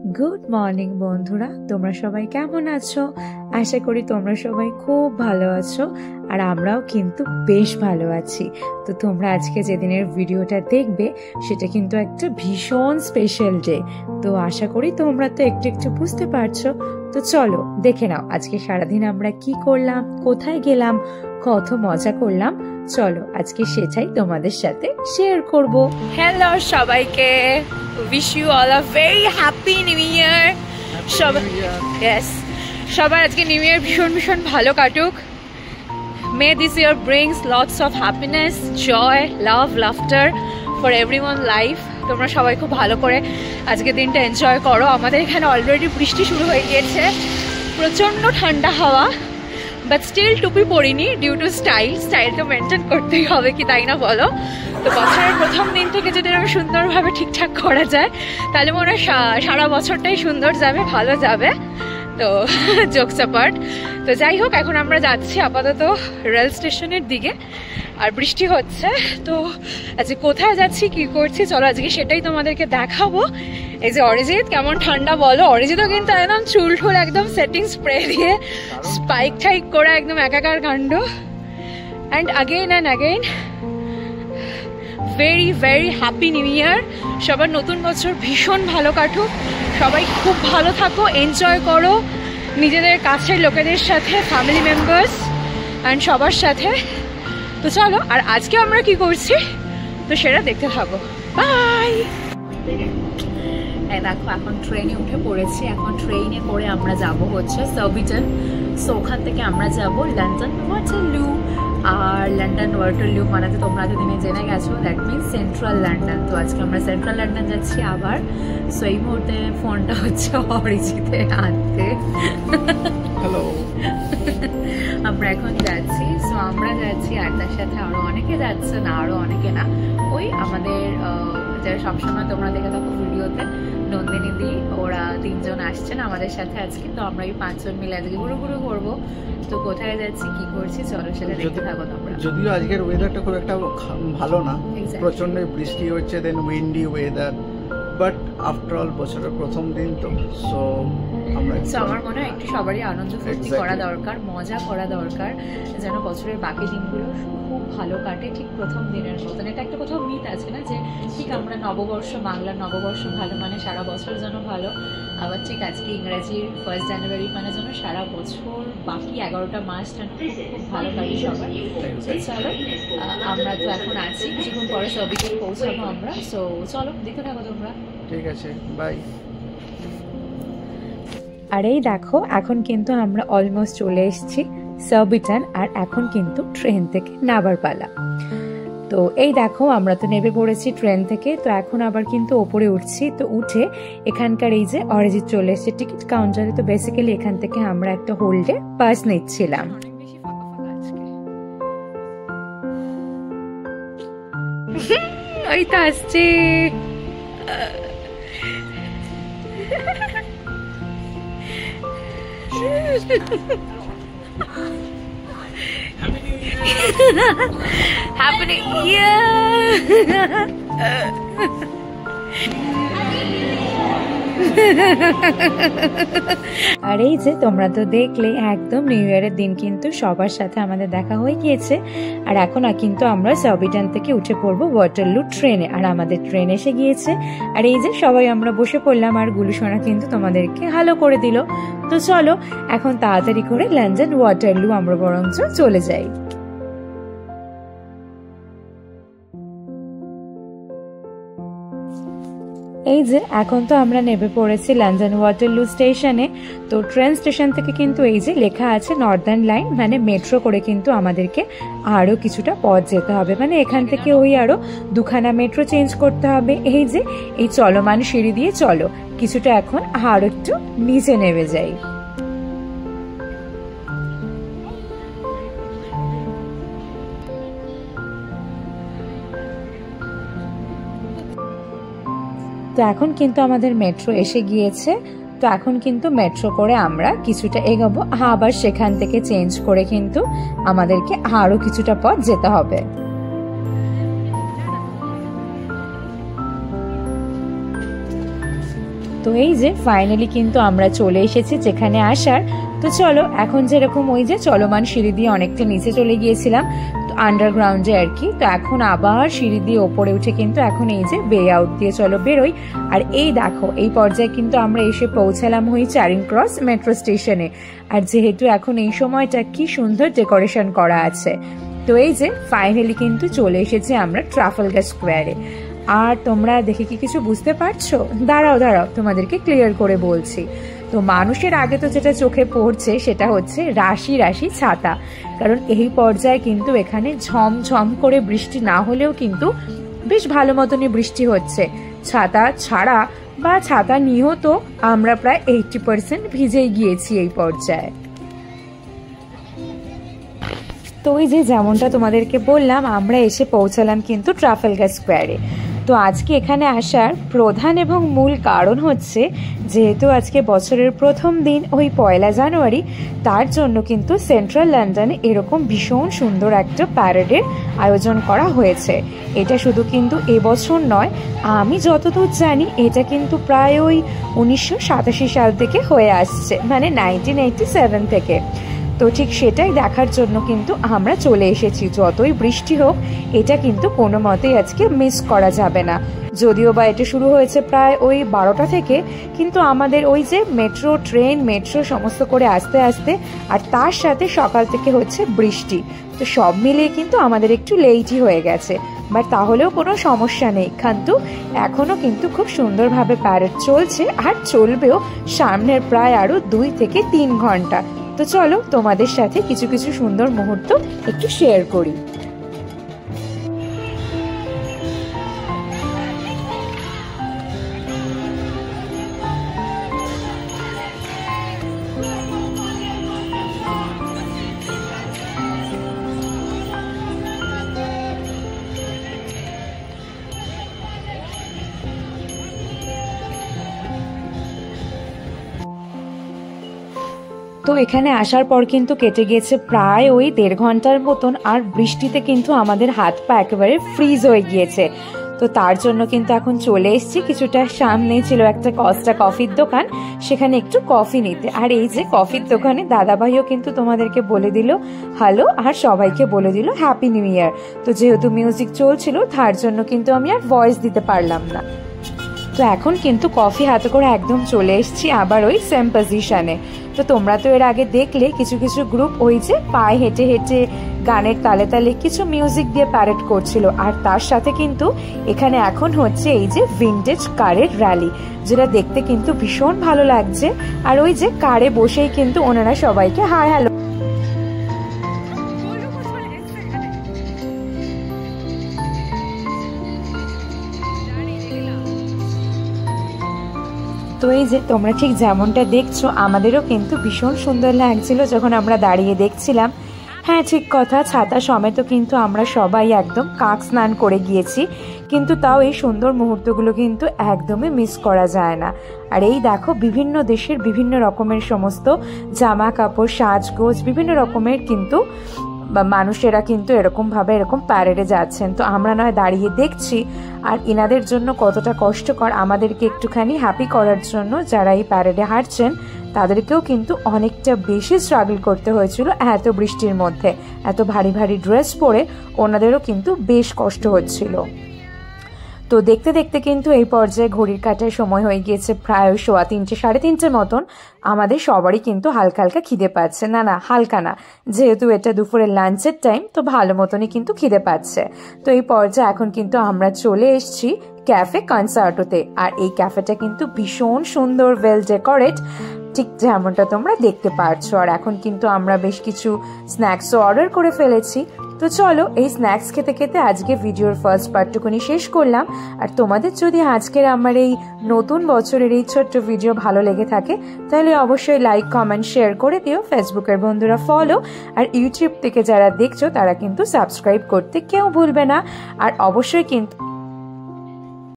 Good morning বন্ধুরা, তোমরা সবাই কেমন আছো? আশা করি তোমরা সবাই খুব ভালো আছো, আর আমরাও কিন্তু বেশ ভালো আছি। তো তোমরা আজকে যেদিনের ভিডিওটা দেখবে সেটা কিন্তু একটা ভীষণ স্পেশাল ডে। তো আশা করি তোমরা তো একটু একটু বুঝতে পারছো। তো চলো দেখে নাও আজকে সারাদিন আমরা কি করলাম, কোথায় গেলাম, কত মজা করলাম। চলো আজকে সেটাই তোমাদের সাথে শেয়ার করব। হ্যালো সবাইকে, wish you all a very happy new year. সবার আজকে নিউ ইয়ার ভীষণ ভীষণ ভালো কাটুক। May this year brings lots of happiness, joy, love, laughter for everyone life. তোমরা সবাই খুব ভালো করে আজকে দিনটা এনজয় করো। আমাদের এখানে অলরেডি বৃষ্টি শুরু হয়ে গিয়েছে, প্রচণ্ড ঠান্ডা হাওয়া, বাট স্টিল টুপি পরিনি ডিউ টু স্টাইল তো মেনটেন করতেই হবে, কি তাই না বলো? তো বছরের প্রথম দিন থেকে যদি আমি সুন্দরভাবে ঠিকঠাক করা যায় তাহলে মনে হয় সারা বছরটাই সুন্দর যাবে, ভালো যাবে। তো জোকস অ্যাপার্ট, তো যাই হোক, এখন আমরা যাচ্ছি আপাতত রেল স্টেশনের দিকে, আর বৃষ্টি হচ্ছে। তো আজকে কোথায় যাচ্ছি, কি করছি, চলো আজকে সেটাই তোমাদেরকে দেখাবো। এই যে অরিজিৎ, কেমন ঠান্ডা বলো? অরিজিৎও কিন্তু একদম চুল ঠুল একদম সেটিং স্প্রে দিয়ে স্পাইক ঠাইক করে একদম একাকার কাণ্ড। And again very very happy new year. সবার নতুন বছর ভীষণ ভালো কাটুক, সবাই খুব ভালো থাকো, এনজয় করো নিজেদের কাছের লোকেদের সাথে, ফ্যামিলি মেম্বার্স অ্যান্ড সবার সাথে। তো চলো, আর আজকে আমরা কি করছি তো সেটা দেখতে থাকো। বাই। দেখো এখন ট্রেনে উঠে পড়েছি। এখন ট্রেনে করে আমরা যাব হচ্ছে সার্বিটন। সো ওখান থেকে আমরা যাব লন্ডন ওয়াটারলু। আর লন্ডন ওয়াটারলু মানে তো তোমরা যেদিনে জেনে গেছো, দ্যাট মিনস সেন্ট্রাল লন্ডন। তো আজকে আমরা সেন্ট্রাল লন্ডন যাচ্ছি আবার। সো এই মুহূর্তে ফোনটা হচ্ছে অরিজিতে আনতে। হ্যালো। আমরা এখন যাচ্ছি। সো আমরা যাচ্ছি, আর তার সাথে আরও অনেকে যাচ্ছে, না আরও অনেকে না, ওই আমাদের যারা সবসময় তোমরা দেখে থাকো ভিডিওতে, নন্দিনী দি, ওরা 3 জন আসছেন আমাদের সাথে আজকে। তো আমরা এই 5 জন মিলে আজকে ঘুরু করবো। তো কোথায় যাচ্ছি, কি করছি, চলো সেটা দেখতে থাকো তোমরা। যদিও আজকের ওয়েদারটা খুব একটা ভালো না, প্রচন্ড বৃষ্টি হচ্ছে, then windy weather, but after all বছরের প্রথম দিন তো, সো আমার মনে হয় একটু সবারই আনন্দ ফুর্তি করা দরকার, মজা করা দরকার, যেন বছরের বাকি দিনগুলো খুব ভালো কাটে, ঠিক প্রথম দিনের মতন। এটা একটা কোথাও মিথ আছে না, যে ঠিক আমরা নববর্ষ, বাংলার নববর্ষ ভালো মানে সারা বছর যেন ভালো, আবার ঠিক আজকে ইংরাজির 1 জানুয়ারি মানে যেন সারা বছর বাকি 11টা মাস যেন খুব ভালো কাটে সবার। চলো, আমরা তো এখন আছি, কিছুক্ষণ পরে সবিকে পৌঁছাবো আমরা। সো চলো দেখতে থাকো তোমরা। ঠিক আছে, বাই। আর এই দেখো, এখন কিন্তু আমরা অলমোস্ট চলে এসেছি সার্বিটন, আর এখন কিন্তু ট্রেন থেকে নাবার পালা। তো এই দেখো, আমরা তো নেমে পড়েছি ট্রেন থেকে। তো এখন আবার কিন্তু ওপরে উঠছি। তো উঠে এখানকার এই যে অরিজিৎ চলে এসেছে টিকিট কাউন্টারে। তো বেসিক্যালি এখান থেকে আমরা একটা হোল্ডে পাস নিচ্ছিলাম। ওই তো আসছে। Happy New Year! আর এই যে তোমরা তো দেখলে, একদম নিউ ইয়ারের দিন কিন্তু সবার সাথে আমাদের দেখা হয়ে গিয়েছে। আর এখন কিন্তু আমরা সার্বিটন থেকে উঠে পড়বো ওয়াটারলু ট্রেনে, আর আমাদের ট্রেন এসে গিয়েছে। আর এই যে সবাই আমরা বসে পড়লাম, আর গুলুসোনা কিন্তু তোমাদেরকে হ্যালো করে দিল। তো চলো এখন তাড়াতাড়ি করে লন্ডন ওয়াটারলু আমরা বরঞ্চ চলে যাই। এই যে এখন তো আমরা নেমে পড়েছি লন্ডন ওয়াটারলু স্টেশনে। তো ট্রেন স্টেশন থেকে কিন্তু এই যে লেখা আছে নর্দার্ন লাইন, মানে মেট্রো করে কিন্তু আমাদেরকে আরও কিছুটা পথ যেতে হবে, মানে এখান থেকে ওই আরও 2খানা মেট্রো চেঞ্জ করতে হবে। এই যে এই চলমান সিঁড়ি দিয়ে চলো কিছুটা এখন আরও একটু নিচে নেমে যাই। তো এখন কিন্তু আমাদের মেট্রো এসে গিয়েছে। তো এখন কিন্তু মেট্রো করে আমরা কিছুটা এগোবো, আবার সেখান থেকে চেঞ্জ করে কিন্তু আমাদেরকে আরো কিছুটা পথ যেতে হবে। তো এই যে ফাইনালি কিন্তু আমরা চলে এসেছি যেখানে আসার। তো চলো এখন যেরকম ওই যে চলমান সিঁড়ি দিয়ে অনেকটা নিচে চলে গিয়েছিলাম আন্ডারগ্রাউন্ডে আর কি, তো এখন আবার সিঁড়ি দিয়ে ওপরে উঠে কিন্তু এখন এই যে বে আউট দিয়ে চলো বেরোই। আর এই দেখো এই পর্যায়ে কিন্তু আমরা এসে পৌঁছালাম হই চারিং ক্রস মেট্রো স্টেশনে। আর যেহেতু এখন এই সময়টা কি সুন্দর ডেকোরেশন করা আছে, তো এই যে ফাইনালি কিন্তু চলে এসেছি আমরা ট্রাফালগার স্কোয়ারে। আর তোমরা দেখে কি কিছু বুঝতে পারছো? দাঁড়াও তোমাদেরকে ক্লিয়ার করে বলছি। তো মানুষের আগে তো যেটা চোখে পড়ছে সেটা হচ্ছে রাশি রাশি ছাতা, কারণ এই পর্যায়ে কিন্তু এখানে ঝমঝম করে বৃষ্টি না হলেও কিন্তু বেশ ভালো মতনই বৃষ্টি হচ্ছে। ছাতা ছাড়া বা ছাতা নিয়েও তো আমরা প্রায় 80% ভিজেই গিয়েছি এই পর্যায়ে। তো ওই যে যেমনটা তোমাদেরকে বললাম আমরা এসে পৌঁছালাম কিন্তু ট্রাফালগার স্কোয়ারে। তো আজকে এখানে আসার প্রধান এবং মূল কারণ হচ্ছে যেহেতু আজকে বছরের প্রথম দিন ওই 1 জানুয়ারি, তার জন্য কিন্তু সেন্ট্রাল লন্ডনে এরকম ভীষণ সুন্দর একটা প্যারেডের আয়োজন করা হয়েছে। এটা শুধু কিন্তু এবছর নয়, আমি যতদূর জানি এটা কিন্তু প্রায় ওই 1987 সাল থেকে হয়ে আসছে, মানে 1987 থেকে। তো ঠিক সেটাই দেখার জন্য কিন্তু আমরা চলে এসেছি। যতই বৃষ্টি হোক এটা কিন্তু কোনো মতেই আজকে মিস করা যাবে না। যদিও বা এটা শুরু হয়েছে প্রায় ওই 12টা থেকে, কিন্তু আমাদের ওই যে মেট্রো সমস্ত করে আস্তে আস্তে, আর তার সাথে সকাল থেকে হচ্ছে বৃষ্টি, তো সব মিলিয়ে কিন্তু আমাদের একটু লেটই হয়ে গেছে। বাট তাহলেও কোনো সমস্যা নেই, কিন্তু এখনও কিন্তু খুব সুন্দরভাবে প্যারেড চলছে আর চলবেও সামনের প্রায় আরও 2 থেকে 3 ঘন্টা। তো চলো তোমাদের সাথে কিছু কিছু সুন্দর মুহূর্ত একটু শেয়ার করি। তো এখানে আসার পর কিন্তু কেটে গিয়েছে প্রায় ওই 1.5 ঘন্টার মতন, আর বৃষ্টিতে কিন্তু আমাদের হাত পা একেবারে ফ্রিজ হয়ে গিয়েছে। তো তার জন্য কিন্তু এখন চলে এসেছি কিছুটা সামনে ছিল একটা কস্টা কফির দোকান, সেখানে একটু কফি নিতে। আর এই যে কফির দোকানে দাদাভাইও কিন্তু তোমাদেরকে বলে দিল হ্যালো, আর সবাইকে বলে দিল হ্যাপি নিউ ইয়ার। তো যেহেতু মিউজিক চলছিল তার জন্য কিন্তু আমি আর ভয়েস দিতে পারলাম না। তো এখন কিন্তু কফি হাতে করে একদম চলে এসেছি আবার ওই সেম পজিশনে। তো তোমরা তো এর আগে দেখলে কিছু কিছু গ্রুপ ওই যে পায়ে হেঁটে হেঁটে গানের তালে তালে কিছু মিউজিক দিয়ে প্যারেড করছিল, আর তার সাথে কিন্তু এখানে এখন হচ্ছে এই যে ভিনটেজ কারের র্যালি, যেটা দেখতে কিন্তু ভীষণ ভালো লাগছে। আর ওই যে কারে বসেই কিন্তু ওনারা সবাইকে হাই হ্যালো। তো এই যে তোমরা ঠিক যেমনটা দেখছো আমাদেরও কিন্তু ভীষণ সুন্দর লাগছিল যখন আমরা দাঁড়িয়ে দেখছিলাম। হ্যাঁ ঠিক কথা, ছাতা সমেত কিন্তু আমরা সবাই একদম কাক স্নান করে গিয়েছি, কিন্তু তাও এই সুন্দর মুহূর্তগুলো কিন্তু একদমই মিস করা যায় না। আর এই দেখো বিভিন্ন দেশের বিভিন্ন রকমের সমস্ত জামা কাপড় সাজগোজ বিভিন্ন রকমের কিন্তু মানুষেরা কিন্তু এরকম প্যারেডে যাচ্ছেন। তো আমরা নয় দাঁড়িয়ে দেখছি, আর এনাদের জন্য কতটা কষ্টকর, আমাদেরকে একটুখানি হ্যাপি করার জন্য যারা এই প্যারেডে হাঁটছেন তাদেরকেও কিন্তু অনেকটা বেশি স্ট্রাগল করতে হয়েছিল এত বৃষ্টির মধ্যে। এত ভারী ভারী ড্রেস পরে ওনাদেরও কিন্তু বেশ কষ্ট হচ্ছিল। তো দেখতে দেখতে কিন্তু এই পর্যায়ে ঘড়ির কাঁটায় সময় হয়ে গিয়েছে প্রায় 3:15 সাড়ে 3টে মতন। আমাদের সবারই কিন্তু হালকা হালকা খিদে পাচ্ছে, না হালকা না, যেহেতু এটা দুপুরের লাঞ্চের টাইম, তো ভালো মতনই কিন্তু খিদে পাচ্ছে। তো এই পর্যায়ে এখন কিন্তু আমরা চলে এসেছি ক্যাফে কনসার্টোতে, আর এই ক্যাফেটা কিন্তু ভীষণ সুন্দর, ওয়েল ডেকোরেট, ঠিক যেমনটা তোমরা দেখতে পারছো। আর এখন কিন্তু আমরা বেশ কিছু স্ন্যাক্সও অর্ডার করে ফেলেছি। তো চলো এই স্ন্যাক্স খেতে খেতে আজকে ভিডিওর ফার্স্ট পার্টটুকুনি শেষ করলাম। আর তোমাদের যদি আজকের আমার এই নতুন বছরের এই ছোট্ট ভিডিও ভালো লেগে থাকে তাহলে অবশ্যই লাইক কমেন্ট শেয়ার করে দিও, ফেসবুকের বন্ধুরা ফলো, আর ইউটিউব থেকে যারা দেখছো তারা কিন্তু সাবস্ক্রাইব করতে কেউ ভুলবে না। আর অবশ্যই কিন্তু